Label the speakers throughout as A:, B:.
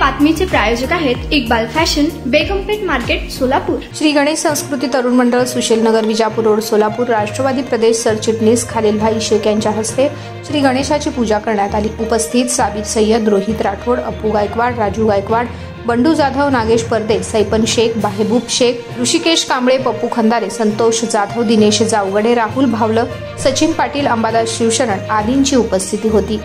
A: बातमीचे प्रायोजक आहेत Iqbal fashion, बेगमपेठ market, Solapur.
B: Shri Ganesh संस्कृती तरुण मंडळ, सुशील नगर, विजापूर रोड, सोलापूर। राष्ट्रवादी प्रदेश सरचिटणीस खालीलभाई शेख यांच्या हस्ते श्री गणेशाची पूजा करण्यात आली। उपस्थित साबिर सय्यद, रोहित राठोड, अप्पू गायकवाड, राजू गायकवाड, बंडू जाधव, नागेश परदे, सैपन शेख, बाहेबूब शेख, ऋषिकेश कांबळे, पप्पू खंदारे, संतोष जाधव, दिनेश जावगडे, राहुल भावलं, सचिन पाटील, अंबादास शिवशरण आदींची उपस्थिती होती।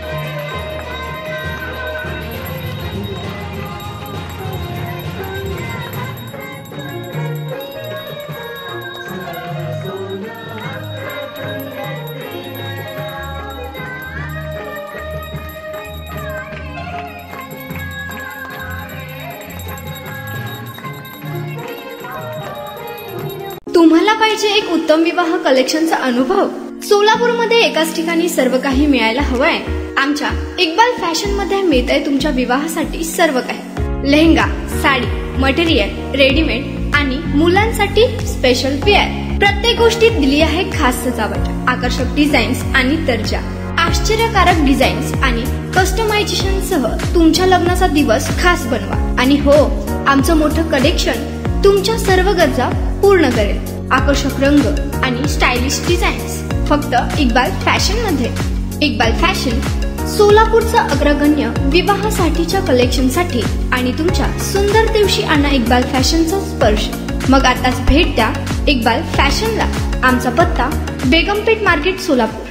A: तुम्हाला पाहिजे एक उत्तम विवाह कलेक्शनचा अनुभव? सोलापूरमध्ये एकाच ठिकाणी सर्व काही मिळायला हवंय? आमच्या इक्बाल फॅशन मध्ये मिळतंय तुमच्या विवाहासाठी सर्व काही। लेहंगा, साडी, मटेरियल, रेडीमेड आणि मुलांसाठी स्पेशल वेअर। प्रत्येक गोष्टीत दिली आहे खास सजावट, आकर्षक डिझाईन्स आणि दर्जा, आश्चर्यकारक डिझाईन्स आणि कस्टमायझेशन सह तुमच्या लग्नाचा दिवस खास बनवा। आणि हो, आमचं मोठं कलेक्शन तुमच्या सर्व गरजा पूर्ण करेल। आकर्षक रंग आणि स्टायलिश डिझाईन्स फक्त इक्बाल फॅशन मध्ये। इक्बाल फॅशन सोलापूरचा अग्रगण्य विवाहासाठीच्या कलेक्शनसाठी आणि तुमच्या सुंदर दिवशी आणा इक्बाल फॅशनचा स्पर्श। मग आताच भेट द्या इक्बाल फॅशनला। आमचा पत्ता बेगमपेठ मार्केट, सोलापूर।